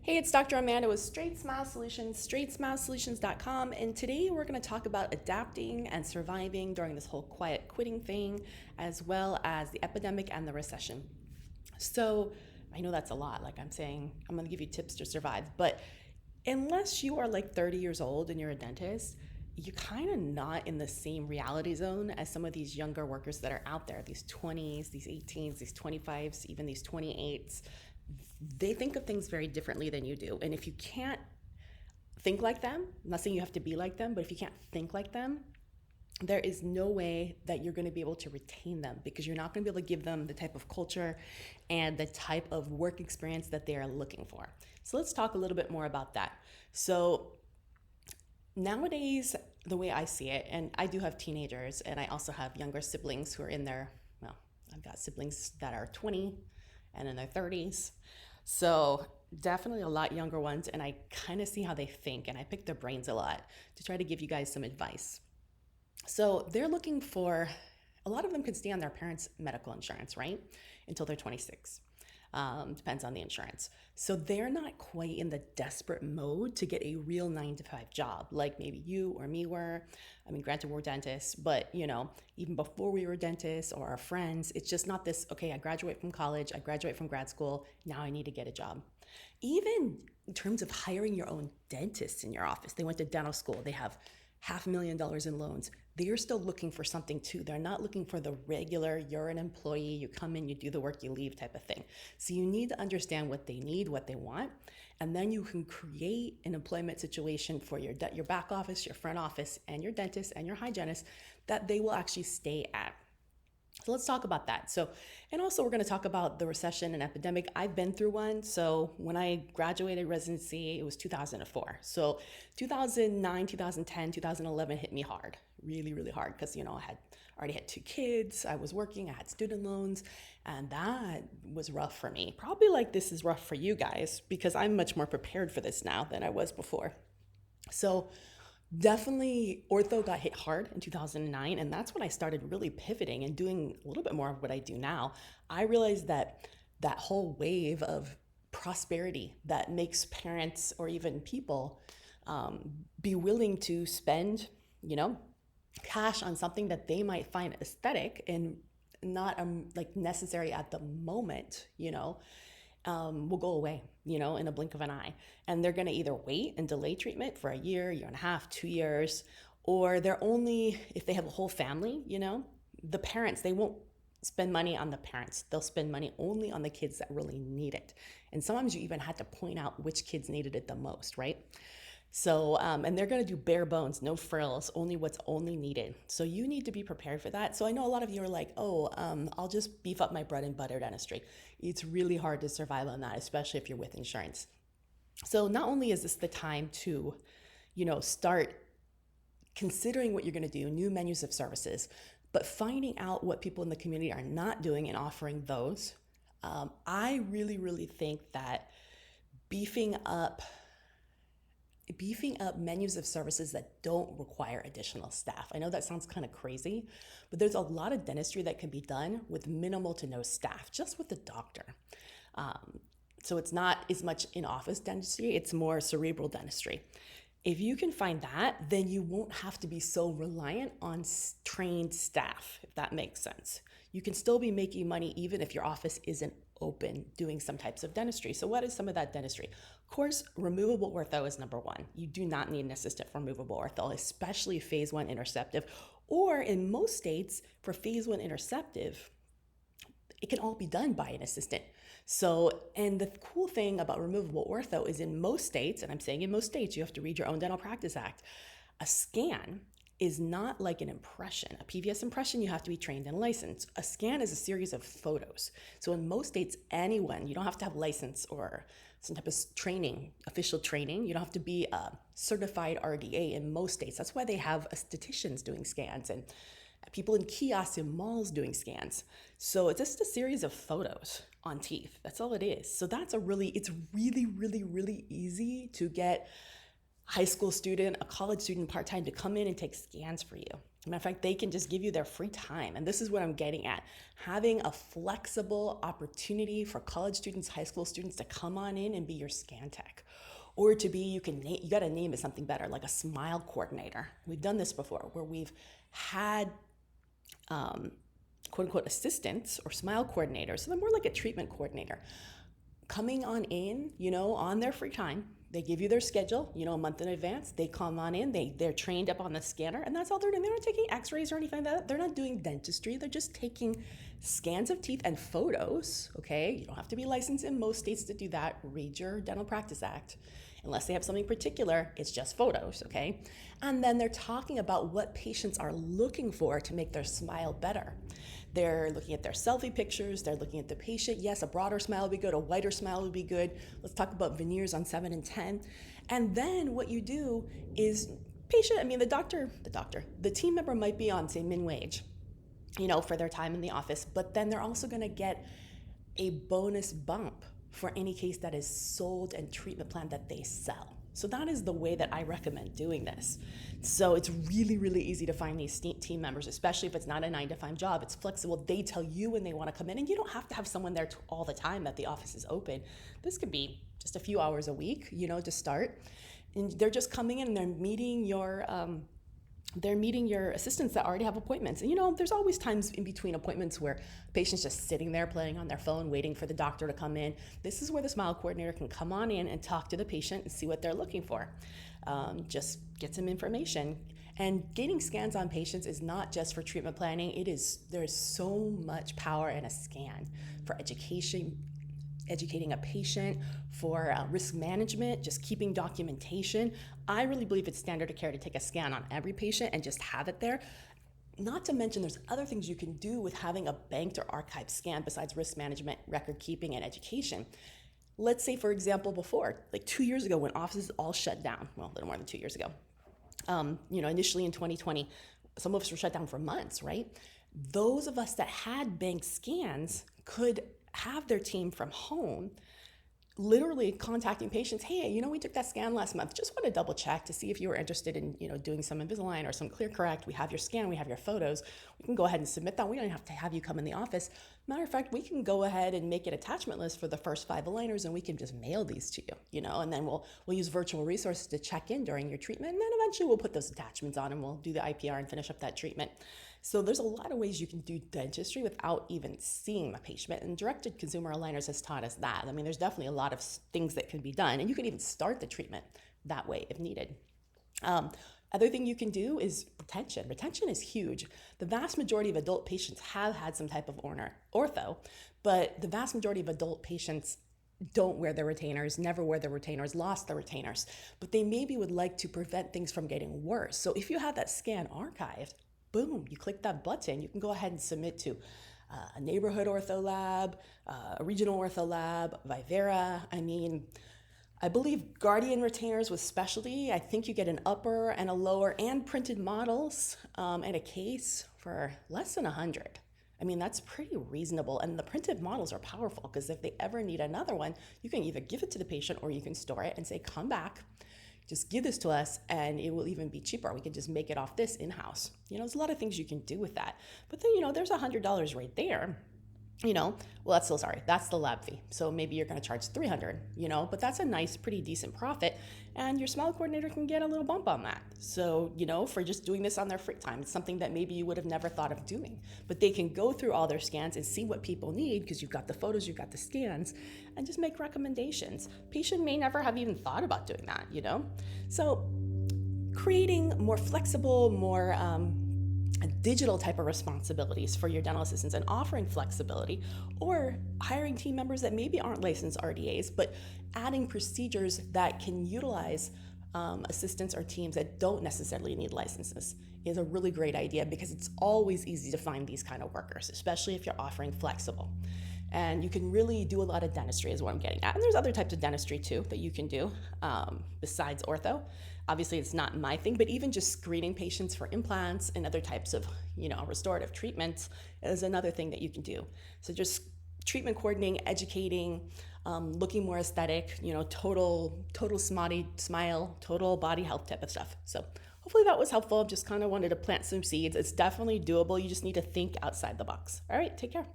Hey, it's Dr. Amanda with Straightsmile Solutions, straightsmilesolutions.com, and today we're going to talk about adapting and surviving during this whole quiet quitting thing, as well as the epidemic and the recession. So, I know that's a lot, like I'm saying, I'm going to give you tips to survive, but unless you are like 30 years old and you're a dentist, you're kind of not in the same reality zone as some of these younger workers that are out there, these 20s, these 18s, these 25s, even these 28s. They think of things very differently than you do. And if you can't think like them, I'm not saying you have to be like them, but if you can't think like them, there is no way that you're going to be able to retain them because you're not going to be able to give them the type of culture and the type of work experience that they are looking for. So let's talk a little bit more about that. So nowadays, the way I see it, and I do have teenagers and I also have younger siblings who are in their, well, I've got siblings that are 20 and in their 30s. So definitely a lot younger ones, and I kind of see how they think, and I pick their brains a lot to try to give you guys some advice. So they're looking for, a lot of them could stay on their parents' medical insurance, right? Until they're 26. Depends on the insurance. So they're not quite in the desperate mode to get a real 9 to 5 job like maybe you or me were. I mean, granted, we're dentists, but even before we were dentists or our friends, it's just not this, okay, I graduate from college, I graduate from grad school, now I need to get a job. Even in terms of hiring your own dentist in your office, they went to dental school, they have $500,000 in loans. They're still looking for something too. They're not looking for the regular, you're an employee, you come in, you do the work, you leave type of thing. So you need to understand what they need, what they want, and then you can create an employment situation for your back office, your front office, and your dentist and your hygienist that they will actually stay at. So let's talk about that. So, and also we're going to talk about the recession and epidemic. I've been through one. So when I graduated residency, it was 2004. So 2009, 2010, 2011 hit me hard, really, really hard. Cause I had already had 2 kids. I was working, I had student loans, and that was rough for me. Probably like this is rough for you guys because I'm much more prepared for this now than I was before. So definitely, ortho got hit hard in 2009, and that's when I started really pivoting and doing a little bit more of what I do now. I realized that that whole wave of prosperity that makes parents or even people be willing to spend, cash on something that they might find aesthetic and not like necessary at the moment, will go away, in a blink of an eye. And they're going to either wait and delay treatment for a year, year and a half, 2 years, or they're only, if they have a whole family, the parents, they won't spend money on the parents. They'll spend money only on the kids that really need it. And sometimes you even had to point out which kids needed it the most, right? So, and they're going to do bare bones, no frills, only what's only needed. So you need to be prepared for that. So I know a lot of you are like, I'll just beef up my bread and butter dentistry. It's really hard to survive on that, especially if you're with insurance. So not only is this the time to, start considering what you're going to do, new menus of services, but finding out what people in the community are not doing and offering those. I really, really think that beefing up menus of services that don't require additional staff. I know that sounds kind of crazy, but there's a lot of dentistry that can be done with minimal to no staff, just with the doctor. So it's not as much in-office dentistry, it's more cerebral dentistry. If you can find that, then you won't have to be so reliant on trained staff, if that makes sense. You can still be making money even if your office isn't open doing some types of dentistry. So what is some of that dentistry? Of course, removable ortho is number one. You do not need an assistant for removable ortho, especially phase 1 interceptive, or in most states for phase 1 interceptive, it can all be done by an assistant. So, and the cool thing about removable ortho is in most states, and I'm saying in most states, you have to read your own Dental Practice Act, a scan is not like an impression. A PVS impression, you have to be trained and licensed. A scan is a series of photos. So in most states, anyone, you don't have to have license or some type of training, official training. You don't have to be a certified RDA in most states. That's why they have estheticians doing scans and people in kiosks in malls doing scans. So it's just a series of photos on teeth. That's all it is. So it's really, really, really easy to get high school student, a college student part-time to come in and take scans for you. Matter of fact, they can just give you their free time. And this is what I'm getting at. Having a flexible opportunity for college students, high school students to come on in and be your scan tech. Or to be, you got to name it something better, like a smile coordinator. We've done this before where we've had quote unquote assistants or smile coordinators. So they're more like a treatment coordinator coming on in, on their free time. They give you their schedule, a month in advance. They come on in, they're trained up on the scanner, and that's all they're doing. They're not taking x-rays or anything like that. They're not doing dentistry. They're just taking scans of teeth and photos, okay? You don't have to be licensed in most states to do that. Read your Dental Practice Act. Unless they have something particular, it's just photos, okay? And then they're talking about what patients are looking for to make their smile better. They're looking at their selfie pictures, they're looking at the patient. Yes, a broader smile would be good, a wider smile would be good. Let's talk about veneers on 7 and 10. And then what you do is the team member might be on, say, min wage, for their time in the office, but then they're also gonna get a bonus bump for any case that is sold and treatment plan that they sell. So that is the way that I recommend doing this. So it's really, really easy to find these team members, especially if it's not a 9-to-5 job. It's flexible. They tell you when they want to come in, and you don't have to have someone there all the time that the office is open. This could be just a few hours a week, to start. And they're just coming in and they're meeting your assistants that already have appointments. And there's always times in between appointments where patients just sitting there playing on their phone, waiting for the doctor to come in. This is where the smile coordinator can come on in and talk to the patient and see what they're looking for. Just get some information. And getting scans on patients is not just for treatment planning. There's so much power in a scan for educating a patient, for risk management, just keeping documentation. I really believe it's standard of care to take a scan on every patient and just have it there. Not to mention there's other things you can do with having a banked or archived scan besides risk management, record keeping, and education. Let's say, for example, before, like 2 years ago when offices all shut down, well, a little more than 2 years ago, initially in 2020, some of us were shut down for months, right? Those of us that had banked scans could have their team from home literally contacting patients. Hey, we took that scan last month. Just want to double check to see if you were interested in, doing some Invisalign or some ClearCorrect. We have your scan, we have your photos. We can go ahead and submit that. We don't have to have you come in the office. Matter of fact, we can go ahead and make an attachment list for the first 5 aligners, and we can just mail these to you, and then we'll use virtual resources to check in during your treatment. And then eventually we'll put those attachments on and we'll do the IPR and finish up that treatment. So there's a lot of ways you can do dentistry without even seeing the patient. And directed consumer aligners has taught us that. There's definitely a lot of things that can be done, and you can even start the treatment that way if needed. Other thing you can do is retention. Retention is huge. The vast majority of adult patients have had some type of ortho, but the vast majority of adult patients don't wear their retainers, never wear their retainers, lost their retainers, but they maybe would like to prevent things from getting worse. So if you have that scan archived, boom, you click that button, you can go ahead and submit to a neighborhood OrthoLab, a regional OrthoLab, Vivera. I believe Guardian retainers with specialty, I think you get an upper and a lower and printed models and a case for less than $100. That's pretty reasonable. And the printed models are powerful because if they ever need another one, you can either give it to the patient or you can store it and say, come back, just give this to us, and it will even be cheaper. We can just make it off this in-house. There's a lot of things you can do with that. But then, there's $100 right there. That's the lab fee. So maybe you're going to charge $300, but that's a nice, pretty decent profit. And your smile coordinator can get a little bump on that. So, for just doing this on their free time, it's something that maybe you would have never thought of doing. But they can go through all their scans and see what people need because you've got the photos, you've got the scans, and just make recommendations. Patient may never have even thought about doing that, So creating more flexible, more digital type of responsibilities for your dental assistants and offering flexibility, or hiring team members that maybe aren't licensed RDAs, but adding procedures that can utilize assistants or teams that don't necessarily need licenses is a really great idea because it's always easy to find these kind of workers, especially if you're offering flexible. And you can really do a lot of dentistry is what I'm getting at. And there's other types of dentistry too that you can do besides ortho. Obviously it's not my thing, but even just screening patients for implants and other types of, restorative treatments is another thing that you can do. So just treatment coordinating, educating, looking more aesthetic, total smile, total body health type of stuff. So hopefully that was helpful. Just kind of wanted to plant some seeds. It's definitely doable. You just need to think outside the box. All right, take care.